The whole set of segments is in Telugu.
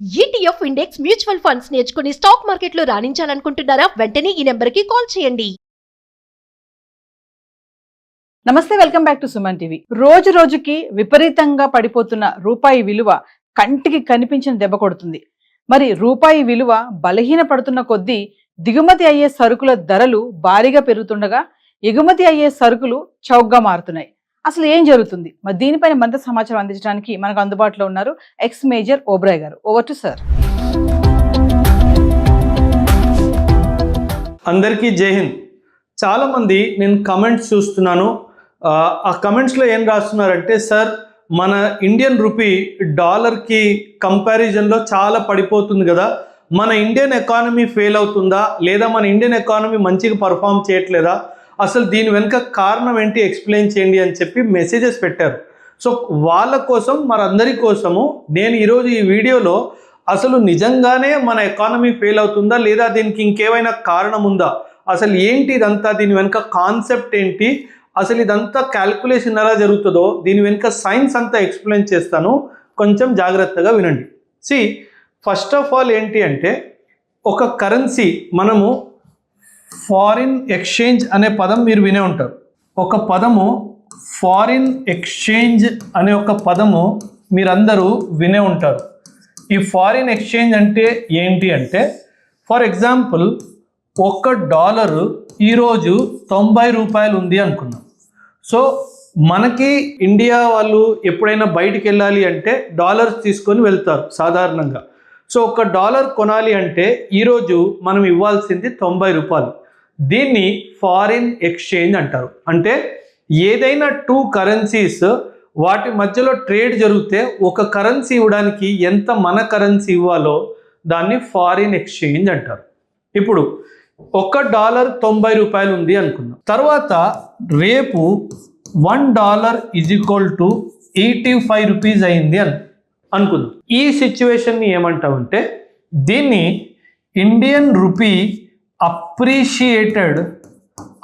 ఈటీఎఫ్ ఇండెక్స్ మ్యూచువల్ ఫండ్స్ నేర్చుకుని స్టాక్ మార్కెట్లో రాణించాలనుకుంటున్నారా? వెంటనే ఈ నెంబర్కి కాల్ చేయండి. నమస్తే, welcome back to Suman TV. రోజు రోజుకి విపరీతంగా పడిపోతున్న రూపాయి విలువ కంటికి కనిపించిన దెబ్బ కొడుతుంది. మరి రూపాయి విలువ బలహీన పడుతున్న కొద్దీ దిగుమతి అయ్యే సరుకుల ధరలు భారీగా పెరుగుతుండగా ఎగుమతి అయ్యే సరుకులు చౌకగా మారుతున్నాయి. అసలు ఏం జరుగుతుంది? మరి దీనిపైన మరింత సమాచారం అందించడానికి మనకు అందుబాటులో ఉన్నారు ఎక్స్ మేజర్ ఓబ్రాయ్ గారు. Over to sir. అందరికీ జై హింద్. చాలామంది నేను కమెంట్స్ చూస్తున్నాను. ఆ కమెంట్స్లో ఏం రాస్తున్నారంటే, సార్ మన ఇండియన్ రూపీ డాలర్కి కంపారిజన్లో చాలా పడిపోతుంది కదా, మన ఇండియన్ ఎకానమీ ఫెయిల్ అవుతుందా, లేదా మన ఇండియన్ ఎకానమీ మంచిగా పర్ఫామ్ చేయట్లేదా, అసలు దీని వెనుక కారణం ఏంటి ఎక్స్ప్లెయిన్ చేయండి అని చెప్పి మెసేజెస్ పెట్టారు. సో వాళ్ళ కోసం, మనందరి కోసము నేను ఈరోజు ఈ వీడియోలో అసలు నిజంగానే మన ఎకానమీ ఫెయిల్ అవుతుందా, లేదా దీనికి ఇంకేమైనా కారణం ఉందా, అసలు ఏంటి ఇదంతా, దీని వెనుక కాన్సెప్ట్ ఏంటి, అసలు ఇదంతా క్యాల్కులేషన్ ఎలా జరుగుతుందో దీని వెనుక సైన్స్ అంతా ఎక్స్ప్లెయిన్ చేస్తాను. కొంచెం జాగ్రత్తగా వినండి. ఫస్ట్ ఆఫ్ ఆల్ ఏంటి అంటే, ఒక కరెన్సీ, మనము ఫారిన్ ఎక్స్చేంజ్ అనే పదం మీరు వినే ఉంటారు. ఒక పదము ఫారిన్ ఎక్స్చేంజ్ అనే ఒక పదము మీరందరూ వినే ఉంటారు. ఈ ఫారిన్ ఎక్స్చేంజ్ అంటే ఏంటి అంటే, ఫర్ ఎగ్జాంపుల్ $1 ఈరోజు 90 రూపాయలు ఉంది అనుకున్నాం. సో మనకి ఇండియా వాళ్ళు ఎప్పుడైనా బయటికి వెళ్ళాలి అంటే డాలర్స్ తీసుకొని వెళ్తారు సాధారణంగా. సో $1 కొనాలి అంటే ఈరోజు మనం ఇవ్వాల్సింది 90 రూపాయలు. దీన్ని ఫారిన్ ఎక్స్చేంజ్ అంటారు. అంటే ఏదైనా 2 కరెన్సీస్ వాటి మధ్యలో ట్రేడ్ జరిగితే ఒక కరెన్సీ ఇవ్వడానికి ఎంత మన కరెన్సీ ఇవ్వాలో దాన్ని ఫారిన్ ఎక్స్చేంజ్ అంటారు. ఇప్పుడు $1 90 రూపాయలు ఉంది అనుకుందాం. తర్వాత రేపు $1 = 85 రూపీస్ అయింది అనుకుందాం. ఈ సిచ్యువేషన్ని ఏమంటామంటే, దీన్ని ఇండియన్ రూపీ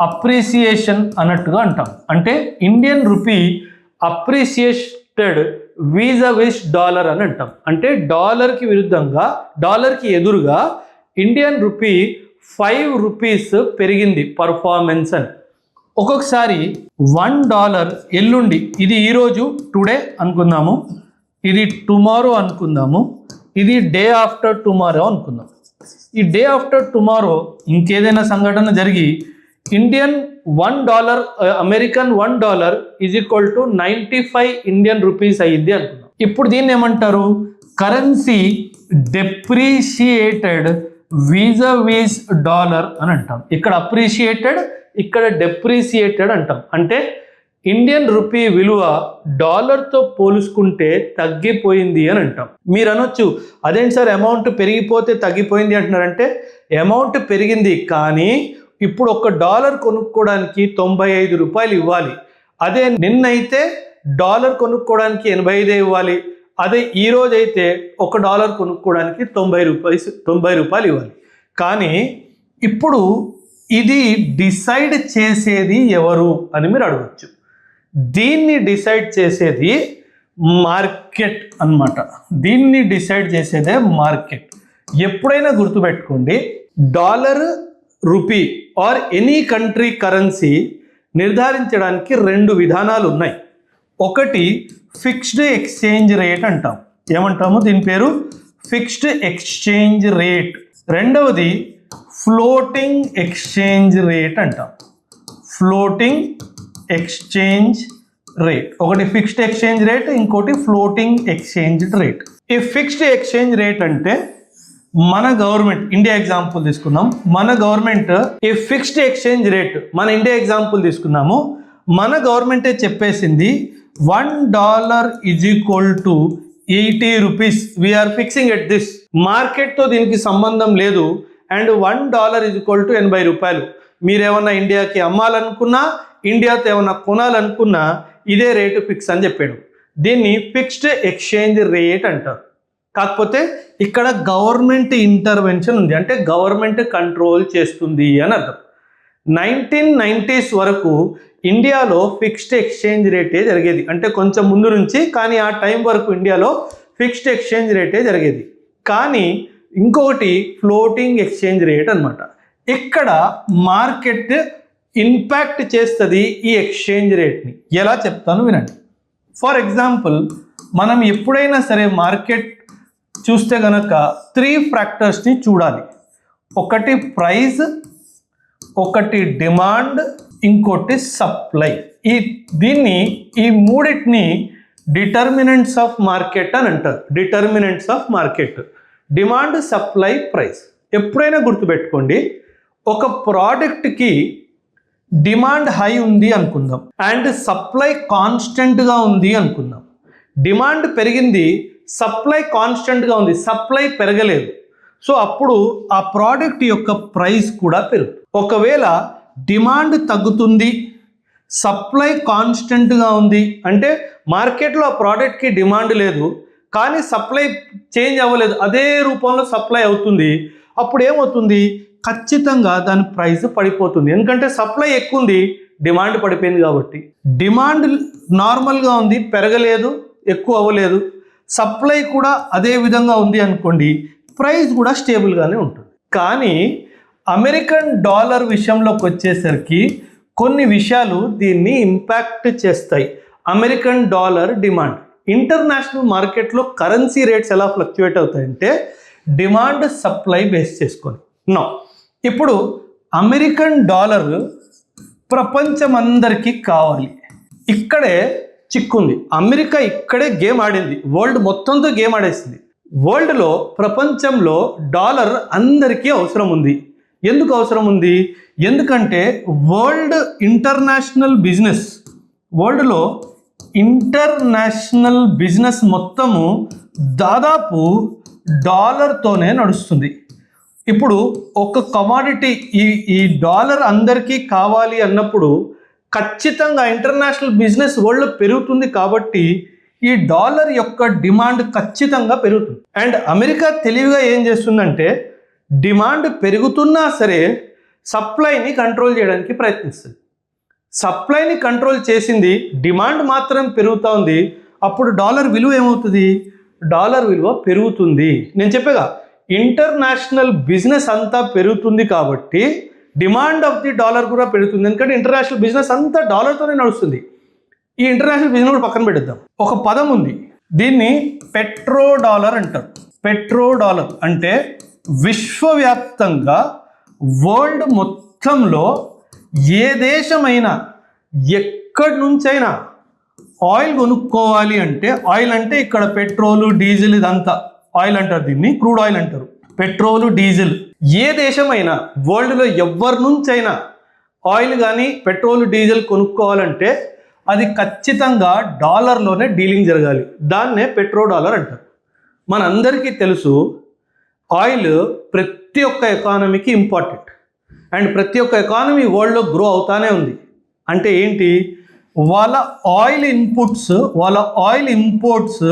అప్రిసియేషన్ అన్నట్టుగా అంటాం. అంటే ఇండియన్ రూపీ అప్రిసియేటెడ్ వీజవిస్ డాలర్ అని అంటాం. అంటే డాలర్కి విరుద్ధంగా, డాలర్కి ఎదురుగా ఇండియన్ రూపీ 5 రూపీస్ పెరిగింది పర్ఫార్మెన్స్ అని. ఒక్కొక్కసారి $1 ఎల్లుండి, ఇది ఈరోజు టుడే అనుకుందాము, ఇది టుమారో అనుకుందాము, ఇది డే ఆఫ్టర్ టుమారో అనుకుందాం. ఈ డే ఆఫ్టర్ టుమారో ఇంకేదైనా సంఘటన జరిగి ఇండియన్ $1 అమెరికన్ $1 = 95 ఇండియన్ రూపీస్ అయ్యింది అనుకుందాం. ఇప్పుడు దీన్ని ఏమంటారు? కరెన్సీ డెప్రిషియేటెడ్ వీజవిస్ డాలర్ అని అంటాం. ఇక్కడ అప్రిషియేటెడ్, ఇక్కడ డెప్రిషియేటెడ్ అంటాం. అంటే ఇండియన్ రూపీ విలువ డాలర్తో పోల్చుకుంటే తగ్గిపోయింది అని అంటాం. మీరు అనొచ్చు, అదేంటి సార్ అమౌంట్ పెరిగిపోతే తగ్గిపోయింది అంటున్నారంటే, అమౌంట్ పెరిగింది కానీ ఇప్పుడు $1 కొనుక్కోవడానికి 95 రూపాయలు ఇవ్వాలి. అదే నిన్నైతే డాలర్ కొనుక్కోవడానికి 85 ఇవ్వాలి. అదే ఈరోజు అయితే $1 కొనుక్కోవడానికి 90 రూపాయలు ఇవ్వాలి. కానీ ఇప్పుడు ఇది డిసైడ్ చేసేది ఎవరు అని మీరు అడగచ్చు. దీన్ని డిసైడ్ చేసేది మార్కెట్ అన్నమాట. దీన్ని డిసైడ్ చేసేదే మార్కెట్. ఎప్పుడైనా గుర్తుపెట్టుకోండి, dollar, rupee or any country currency నిర్ధారించడానికి 2 విధానాలు ఉన్నాయి. ఒకటి ఫిక్స్డ్ ఎక్స్చేంజ్ రేట్ అంటాం. ఏమంటాము? దీని పేరు ఫిక్స్డ్ ఎక్స్చేంజ్ రేట్. రెండవది ఫ్లోటింగ్ ఎక్స్చేంజ్ రేట్ అంటాం. Floating exchange rate. ఒకటి ఫిక్స్డ్ ఎక్స్చేంజ్ రేట్, ఇంకోటి ఫ్లోటింగ్ ఎక్స్చేంజ్ రేట్. ఈ ఫిక్స్డ్ ఎక్స్చేంజ్ రేట్ అంటే మన గవర్నమెంట్, ఇండియా ఎగ్జాంపుల్ తీసుకున్నాం. మన గవర్నమెంట్ ఈ ఫిక్స్డ్ ఎక్స్చేంజ్ రేట్, మన ఇండియా ఎగ్జాంపుల్ తీసుకున్నాము, మన గవర్నమెంటే చెప్పేసింది $1 = 80 rupees. We're fixing at this. మార్కెట్తో దీనికి సంబంధం లేదు. అండ్ $1 = 80 రూపాయలు. మీరేమన్నా ఇండియాకి అమ్మాలనుకున్నా, ఇండియాతో ఏమన్నా కొనాలనుకున్నా ఇదే రేటు ఫిక్స్ అని చెప్పాడు. దీన్ని ఫిక్స్డ్ ఎక్స్చేంజ్ రేట్ అంటారు. కాకపోతే ఇక్కడ గవర్నమెంట్ ఇంటర్వెన్షన్ ఉంది, అంటే గవర్నమెంట్ కంట్రోల్ చేస్తుంది అని అర్థం. 1990s వరకు ఇండియాలో ఫిక్స్డ్ ఎక్స్చేంజ్ రేటే జరిగేది. అంటే కొంచెం ముందు నుంచి, కానీ ఆ టైం వరకు ఇండియాలో ఫిక్స్డ్ ఎక్స్చేంజ్ రేటే జరిగేది. కానీ ఇంకొకటి ఫ్లోటింగ్ ఎక్స్చేంజ్ రేట్ అన్నమాట. ఇక్కడ మార్కెట్ ఇంపాక్ట్ చేస్తుంది ఈ ఎక్స్చేంజ్ రేట్ని. ఎలా చెప్తాను వినండి. ఫర్ ఎగ్జాంపుల్, మనం ఎప్పుడైనా సరే మార్కెట్ చూస్తే కనుక 3 ఫ్యాక్టర్స్ని చూడాలి. ఒకటి ప్రైస్, ఒకటి డిమాండ్, ఇంకోటి సప్లై. ఈ మూడింటిని డిటర్మినెంట్స్ ఆఫ్ మార్కెట్ అని అంటారు. Determinants of market demand, supply, price. ఎప్పుడైనా గుర్తుపెట్టుకోండి, ఒక ప్రోడక్ట్కి డిమాండ్ హై ఉంది అనుకుందాం అండ్ సప్లై కాన్స్టెంట్గా ఉంది అనుకుందాం. డిమాండ్ పెరిగింది, సప్లై కాన్స్టెంట్గా ఉంది, సప్లై పెరగలేదు. సో అప్పుడు ఆ ప్రోడక్ట్ యొక్క ప్రైస్ కూడా పెరుగుతుంది. ఒకవేళ డిమాండ్ తగ్గుతుంది, సప్లై కాన్స్టెంట్గా ఉంది అంటే మార్కెట్లో ఆ ప్రోడక్ట్కి డిమాండ్ లేదు కానీ సప్లై చేంజ్ అవ్వలేదు, అదే రూపంలో సప్లై అవుతుంది. అప్పుడు ఏమవుతుంది, ఖచ్చితంగా దాని ప్రైస్ పడిపోతుంది. ఎందుకంటే సప్లై ఎక్కువ ఉంది, డిమాండ్ పడిపోయింది కాబట్టి. డిమాండ్ నార్మల్గా ఉంది, పెరగలేదు, ఎక్కువ అవ్వలేదు, సప్లై కూడా అదే విధంగా ఉంది అనుకోండి, ప్రైస్ కూడా స్టేబుల్గానే ఉంటుంది. కానీ అమెరికన్ డాలర్ విషయంలోకి వచ్చేసరికి కొన్ని విషయాలు దీన్ని ఇంపాక్ట్ చేస్తాయి. అమెరికన్ డాలర్ డిమాండ్, ఇంటర్నేషనల్ మార్కెట్లో కరెన్సీ రేట్స్ ఎలా ఫ్లక్చువేట్ అవుతాయంటే డిమాండ్ సప్లై బేస్ చేసుకొని. ఇప్పుడు అమెరికన్ డాలర్ ప్రపంచం అందరికీ కావాలి, ఇక్కడే చిక్కుంది. అమెరికా ఇక్కడే గేమ్ ఆడింది, వరల్డ్ మొత్తంతో గేమ్ ఆడేసింది. వరల్డ్లో, ప్రపంచంలో డాలర్ అందరికీ అవసరం ఉంది. ఎందుకు అవసరం ఉంది? ఎందుకంటే వరల్డ్లో ఇంటర్నేషనల్ బిజినెస్ మొత్తము దాదాపు డాలర్తోనే నడుస్తుంది. ఇప్పుడు ఒక కమాడిటీ ఈ డాలర్ అందరికీ కావాలి అన్నప్పుడు ఖచ్చితంగా ఇంటర్నేషనల్ బిజినెస్ వరల్డ్లో పెరుగుతుంది కాబట్టి ఈ డాలర్ యొక్క డిమాండ్ ఖచ్చితంగా పెరుగుతుంది. అండ్ అమెరికా తెలివిగా ఏం చేస్తుందంటే డిమాండ్ పెరుగుతున్నా సరే సప్లైని కంట్రోల్ చేయడానికి ప్రయత్నిస్తుంది. సప్లైని కంట్రోల్ చేసింది, డిమాండ్ మాత్రం పెరుగుతూ ఉంది. అప్పుడు డాలర్ విలువ ఏమవుతుంది? డాలర్ విలువ పెరుగుతుంది. నేను చెప్పేగా ఇంటర్నేషనల్ బిజినెస్ అంతా పెరుగుతుంది కాబట్టి డిమాండ్ ఆఫ్ ది డాలర్ కూడా పెరుగుతుంది. ఎందుకంటే ఇంటర్నేషనల్ బిజినెస్ అంతా డాలర్తోనే నడుస్తుంది. ఈ ఇంటర్నేషనల్ బిజినెస్ కూడా పక్కన పెడదాం. ఒక పదం ఉంది, దీన్ని పెట్రో డాలర్ అంటారు. పెట్రో డాలర్ అంటే విశ్వవ్యాప్తంగా వరల్డ్ మొత్తంలో ఏ దేశమైనా ఎక్కడి నుంచైనా ఆయిల్ కొనుక్కోవాలి అంటే, ఆయిల్ అంటే ఇక్కడ పెట్రోలు, డీజిల్, ఇదంతా ఆయిల్ అంటారు, దీన్ని క్రూడ్ ఆయిల్ అంటారు. పెట్రోలు, డీజిల్ ఏ దేశమైనా వరల్డ్లో ఎవరి నుంచైనా ఆయిల్ కానీ పెట్రోల్, డీజిల్ కొనుక్కోవాలంటే అది ఖచ్చితంగా డాలర్లోనే డీలింగ్ జరగాలి. దాన్నే పెట్రో డాలర్ అంటారు. మనందరికీ తెలుసు ఆయిల్ ప్రతి ఒక్క ఎకానమీకి ఇంపార్టెంట్ అండ్ ప్రతి ఒక్క ఎకానమీ వరల్డ్లో గ్రో అవుతానే ఉంది. అంటే ఏంటి, వాళ్ళ ఆయిల్ ఇన్పుట్స్, వాళ్ళ ఆయిల్ ఇంపోర్ట్స్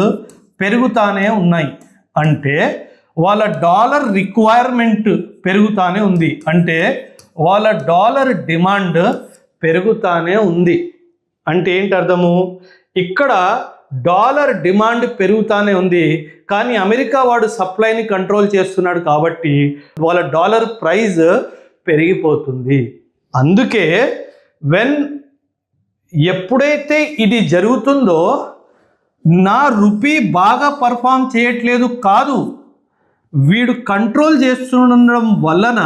పెరుగుతానే ఉన్నాయి. అంటే వాళ్ళ డాలర్ రిక్వైర్మెంట్ పెరుగుతానే ఉంది. అంటే వాళ్ళ డాలర్ డిమాండ్ పెరుగుతానే ఉంది. అంటే ఏంటి అర్థము, ఇక్కడ డాలర్ డిమాండ్ పెరుగుతానే ఉంది కానీ అమెరికా వాడు సప్లైని కంట్రోల్ చేస్తున్నాడు కాబట్టి వాళ్ళ డాలర్ ప్రైస్ పెరిగిపోతుంది. అందుకే ఎప్పుడైతే ఇది జరుగుతుందో నా రూపీ బాగా పర్ఫామ్ చేయట్లేదు కాదు, వీడు కంట్రోల్ చేస్తుండడం వలన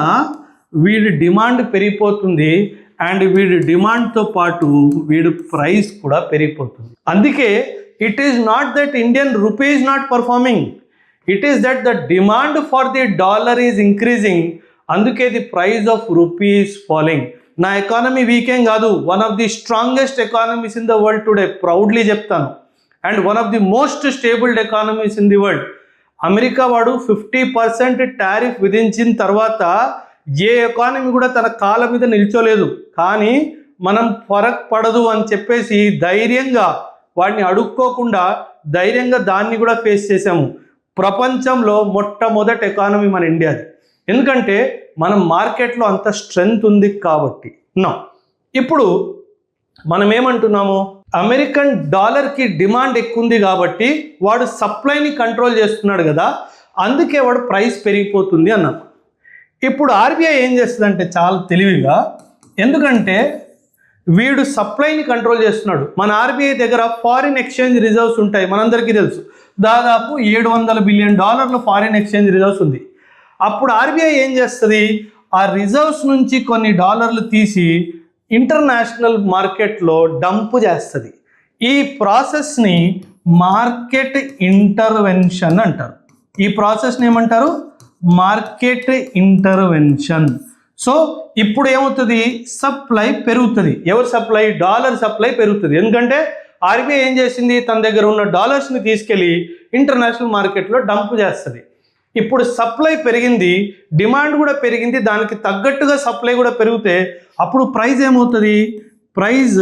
వీడి డిమాండ్ పెరిగిపోతుంది అండ్ వీడి డిమాండ్తో పాటు వీడి ప్రైస్ కూడా పెరిగిపోతుంది. అందుకే it is not that Indian rupee is not performing, it is that the demand for the dollar is increasing. అందుకే the price of rupee is falling. నా ఎకానమీ వీకేం కాదు, one of the strongest economies in the world today, proudly చెప్తాను. And one of the most stabled economies in the world. America వాడు 50% టారిఫ్ విధించిన తర్వాత ఏ ఎకానమీ కూడా తన కాళ్ళ మీద నిల్చోలేదు. కానీ మనం ఫరక్ పడదు అని చెప్పేసి ధైర్యంగా వాడిని అడుక్కోకుండా ధైర్యంగా దాన్ని కూడా ఫేస్ చేసాము. ప్రపంచంలో మొట్టమొదటి ఎకానమీ మన ఇండియాది. ఎందుకంటే మనం మార్కెట్లో అంత స్ట్రెంగ్త్ ఉంది కాబట్టి. ఇప్పుడు మనం ఏమంటున్నాము, అమెరికన్ డాలర్కి డిమాండ్ ఎక్కువ ఉంది కాబట్టి వాడు సప్లైని కంట్రోల్ చేస్తున్నాడు కదా, అందుకే వాడు ప్రైస్ పెరిగిపోతుంది అన్నాం. ఇప్పుడు ఆర్బీఐ ఏం చేస్తుందంటే చాలా తెలివిగా, ఎందుకంటే వీడు సప్లైని కంట్రోల్ చేస్తున్నాడు. మన ఆర్బీఐ దగ్గర ఫారిన్ ఎక్స్చేంజ్ రిజర్వ్స్ ఉంటాయి, మనందరికీ తెలుసు. దాదాపు $700 బిలియన్ ఫారిన్ ఎక్స్చేంజ్ రిజర్వ్స్ ఉంది. అప్పుడు ఆర్బీఐ ఏం చేస్తుంది, ఆ రిజర్వ్స్ నుంచి కొన్ని డాలర్లు తీసి ఇంటర్నేషనల్ మార్కెట్లో డంప్ చేస్తుంది. ఈ ప్రాసెస్ని మార్కెట్ ఇంటర్వెన్షన్ అంటారు. ఈ ప్రాసెస్ని ఏమంటారు, మార్కెట్ ఇంటర్వెన్షన్. సో ఇప్పుడు ఏమవుతుంది, సప్లై పెరుగుతుంది. ఎవరు సప్లై, డాలర్ సప్లై పెరుగుతుంది. ఎందుకంటే ఆర్బీఐ ఏం చేసింది, తన దగ్గర ఉన్న డాలర్స్ని తీసుకెళ్ళి ఇంటర్నేషనల్ మార్కెట్లో డంప్ చేస్తుంది. ఇప్పుడు సప్లై పెరిగింది, డిమాండ్ కూడా పెరిగింది, దానికి తగ్గట్టుగా సప్లై కూడా పెరిగితే అప్పుడు ప్రైస్ ఏమవుతుంది, ప్రైస్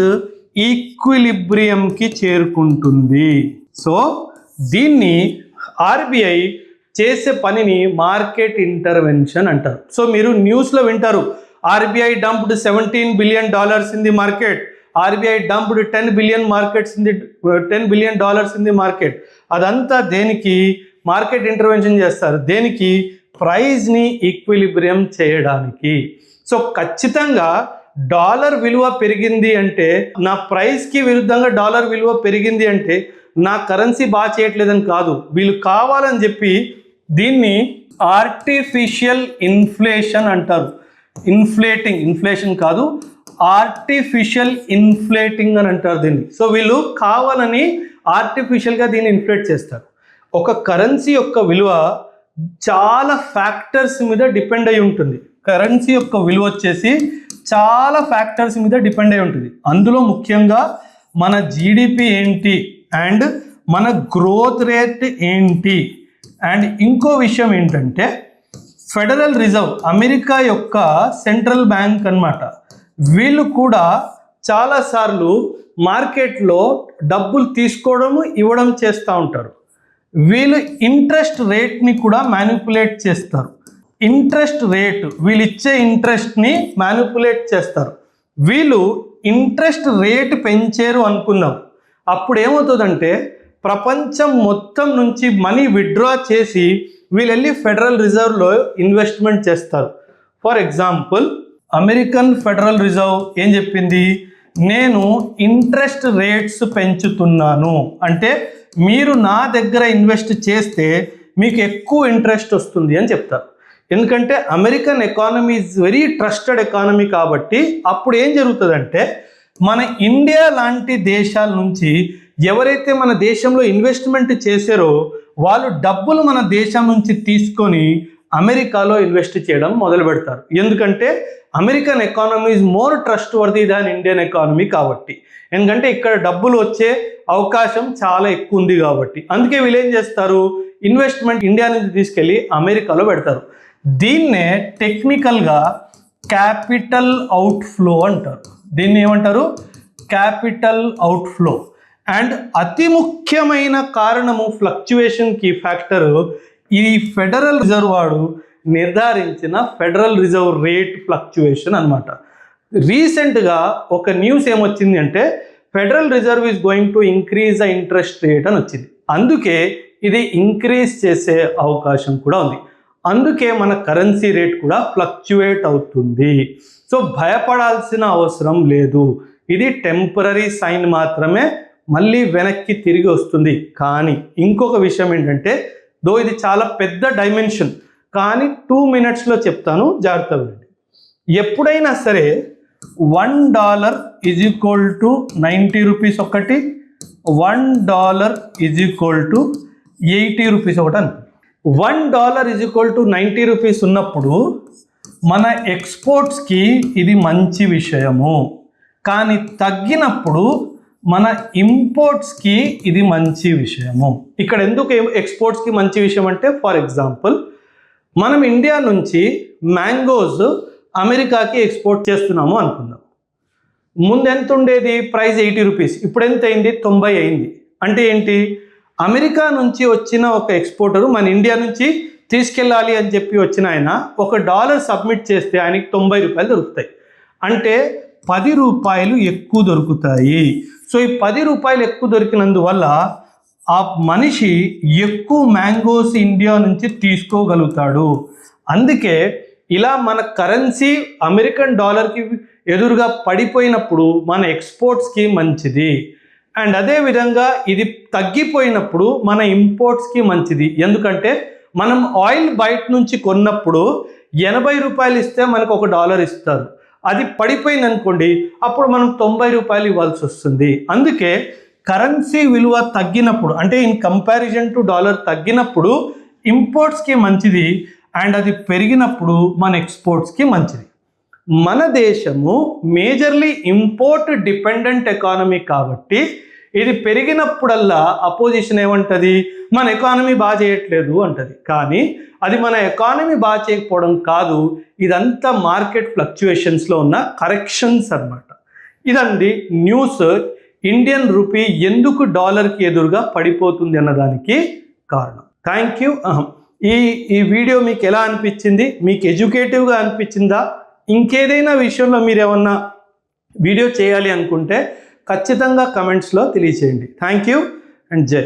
ఈక్విలిబ్రియంకి చేరుకుంటుంది. సో దీన్ని ఆర్బీఐ చేసే పనిని మార్కెట్ ఇంటర్వెన్షన్ అంటారు. సో మీరు న్యూస్లో వింటారు, RBI dumped $17 billion in the market, RBI dumped $10 billion in the market. అదంతా దేనికి, మార్కెట్ ఇంటర్వెన్షన్ చేస్తారు. దేనికి, ప్రైస్ని ఈక్విలిబ్రియం చేయడానికి. సో ఖచ్చితంగా డాలర్ విలువ పెరిగింది అంటే, నా ప్రైస్కి విరుద్ధంగా డాలర్ విలువ పెరిగింది అంటే నా కరెన్సీ బాగా చేయట్లేదని కాదు, వీళ్ళు కావాలని చెప్పి దీన్ని ఆర్టిఫిషియల్ ఇన్ఫ్లేషన్ అంటారు. ఇన్ఫ్లేషన్ కాదు, ఆర్టిఫిషియల్ ఇన్ఫ్లేటింగ్ అని అంటారు దీన్ని. సో వీళ్ళు కావాలని ఆర్టిఫిషియల్గా దీన్ని ఇన్ఫ్లేట్ చేస్తారు. ఒక కరెన్సీ యొక్క విలువ చాలా ఫ్యాక్టర్స్ మీద డిపెండ్ అయి ఉంటుంది. కరెన్సీ యొక్క విలువ వచ్చేసి చాలా ఫ్యాక్టర్స్ మీద డిపెండ్ అయి ఉంటుంది. అందులో ముఖ్యంగా మన జీడిపి ఏంటి, అండ్ మన గ్రోత్ రేట్ ఏంటి, అండ్ ఇంకో విషయం ఏంటంటే ఫెడరల్ రిజర్వ్, అమెరికా యొక్క సెంట్రల్ బ్యాంక్ అన్నమాట. వీళ్ళు కూడా చాలాసార్లు మార్కెట్లో డబ్బులు తీసుకోవడము ఇవ్వడం చేస్తూ ఉంటారు. వీళ్ళు ఇంట్రెస్ట్ రేట్ని కూడా మ్యానిపులేట్ చేస్తారు. ఇంట్రెస్ట్ రేట్, వీళ్ళు ఇచ్చే ఇంట్రెస్ట్ని మ్యానిపులేట్ చేస్తారు. వీళ్ళు ఇంట్రెస్ట్ రేట్ పెంచారు అనుకుందాం, అప్పుడు ఏమవుతుందంటే ప్రపంచం మొత్తం నుంచి మనీ విత్డ్రా చేసి వీళ్ళు వెళ్ళి ఫెడరల్ రిజర్వ్లో ఇన్వెస్ట్మెంట్ చేస్తారు. For example, American federal reserve ఏం చెప్పింది, నేను ఇంట్రెస్ట్ రేట్స్ పెంచుతున్నాను అంటే మీరు నా దగ్గర ఇన్వెస్ట్ చేస్తే మీకు ఎక్కువ ఇంట్రెస్ట్ వస్తుంది అని చెప్తారు. ఎందుకంటే American economy is very trusted economy కాబట్టి అప్పుడు ఏం జరుగుతుందంటే మన ఇండియా లాంటి దేశాల నుంచి ఎవరైతే మన దేశంలో ఇన్వెస్ట్మెంట్ చేశారో వాళ్ళు డబ్బులు మన దేశం నుంచి తీసుకొని అమెరికాలో ఇన్వెస్ట్ చేయడం మొదలు పెడతారు. ఎందుకంటే American economy is more trust worthy than Indian economy కాబట్టి. ఎందుకంటే ఇక్కడ డబ్బులు వచ్చే అవకాశం చాలా ఎక్కువ ఉంది కాబట్టి. అందుకే వీళ్ళు ఏం చేస్తారు, ఇన్వెస్ట్మెంట్ ఇండియా నుంచి తీసుకెళ్ళి అమెరికాలో పెడతారు. దీన్నే టెక్నికల్గా క్యాపిటల్ అవుట్ఫ్లో అంటారు. దీన్ని ఏమంటారు, క్యాపిటల్ అవుట్ఫ్లో. అండ్ అతి ముఖ్యమైన కారణము ఫ్లక్చువేషన్కి ఫ్యాక్టరు ఈ ఫెడరల్ రిజర్వ్ వాడు నిర్ధారించిన ఫెడరల్ రిజర్వ్ రేట్ ఫ్లక్చువేషన్ అన్నమాట. రీసెంట్గా ఒక న్యూస్ ఏమొచ్చింది అంటే federal reserve is going to increase the interest rate అని వచ్చింది. అందుకే ఇది ఇంక్రీజ్ చేసే అవకాశం కూడా ఉంది. అందుకే మన కరెన్సీ రేట్ కూడా ఫ్లక్చువేట్ అవుతుంది. సో భయపడాల్సిన అవసరం లేదు, ఇది టెంపరరీ సైన్ మాత్రమే, మళ్ళీ వెనక్కి తిరిగి వస్తుంది. కానీ ఇంకొక విషయం ఏంటంటే, దో ఇది చాలా పెద్ద డైమెన్షన్, కానీ 2 minutesలో చెప్తాను, జాగ్రత్తగా వినండి. ఎప్పుడైనా సరే $1 ఈజ్ ఈక్వల్ టు 90 రూపీస్ ఒకటి, $1 ఈజ్ ఈక్వల్ టు 80 రూపీస్ ఒకటి అనుకో. $1 ఈజ్ ఈక్వల్ టు 90 రూపీస్ ఉన్నప్పుడు మన ఎక్స్పోర్ట్స్కి ఇది మంచి విషయము. కానీ తగ్గినప్పుడు మన ఇంపోర్ట్స్కి ఇది మంచి విషయము. ఇక్కడ ఎందుకు ఎక్స్పోర్ట్స్కి మంచి విషయం అంటే, ఫర్ ఎగ్జాంపుల్ మనం ఇండియా నుంచి మ్యాంగోస్ అమెరికాకి ఎక్స్పోర్ట్ చేస్తున్నాము అనుకుందాం. ముందు ఎంత ఉండేది ప్రైస్ 80 రూపీస్, ఇప్పుడు ఎంత అయింది 90 అయింది. అంటే ఏంటి, అమెరికా నుంచి వచ్చిన ఒక ఎక్స్పోర్టరు మన ఇండియా నుంచి తీసుకెళ్ళాలి అని చెప్పి వచ్చిన ఆయన $1 సబ్మిట్ చేస్తే ఆయనకి 90 రూపాయలు దొరుకుతాయి. అంటే 10 రూపాయలు ఎక్కువ దొరుకుతాయి. సో ఈ 10 రూపాయలు ఎక్కువ దొరికినందువల్ల ఆ మనిషి ఎక్కువ మ్యాంగోస్ ఇండియా నుంచి తీసుకోగలుగుతాడు. అందుకే ఇలా మన కరెన్సీ అమెరికన్ డాలర్కి ఎదురుగా పడిపోయినప్పుడు మన ఎక్స్పోర్ట్స్కి మంచిది. అండ్ అదేవిధంగా ఇది తగ్గిపోయినప్పుడు మన ఇంపోర్ట్స్కి మంచిది. ఎందుకంటే మనం ఆయిల్ బయట నుంచి కొన్నప్పుడు 80 రూపాయలు ఇస్తే మనకు $1 ఇస్తారు. అది పడిపోయింది అనుకోండి, అప్పుడు మనం 90 రూపాయలు ఇవ్వాల్సి వస్తుంది. అందుకే కరెన్సీ విలువ తగ్గినప్పుడు, అంటే ఇన్ కంపారిజన్ టు డాలర్ తగ్గినప్పుడు ఇంపోర్ట్స్కి మంచిది, అండ్ అది పెరిగినప్పుడు మన ఎక్స్పోర్ట్స్కి మంచిది. మన దేశము మేజర్లీ ఇంపోర్ట్ డిపెండెంట్ ఎకానమీ కాబట్టి ఇది పెరిగినప్పుడల్లా అపోజిషన్ ఏమంటది, మన ఎకానమీ బాగా చేయట్లేదు అంటది. కానీ అది మన ఎకానమీ బాగా చేయకపోవడం కాదు, ఇదంతా మార్కెట్ ఫ్లక్చుయేషన్స్లో ఉన్న కరెక్షన్స్ అన్నమాట. ఇదండి న్యూస్. ఇండియన్ రూపీ ఎందుకు డాలర్కి ఎదురుగా పడిపోతుంది అన్నదానికి కారణం. Thank you. ఈ వీడియో మీకు ఎలా అనిపించింది? మీకు ఎడ్యుకేటివ్గా అనిపించిందా? ఇంకేదైనా విషయంలో మీరు ఏమన్నా వీడియో చేయాలి అనుకుంటే ఖచ్చితంగా కమెంట్స్లో తెలియచేయండి. థ్యాంక్ యూ అండ్ జై.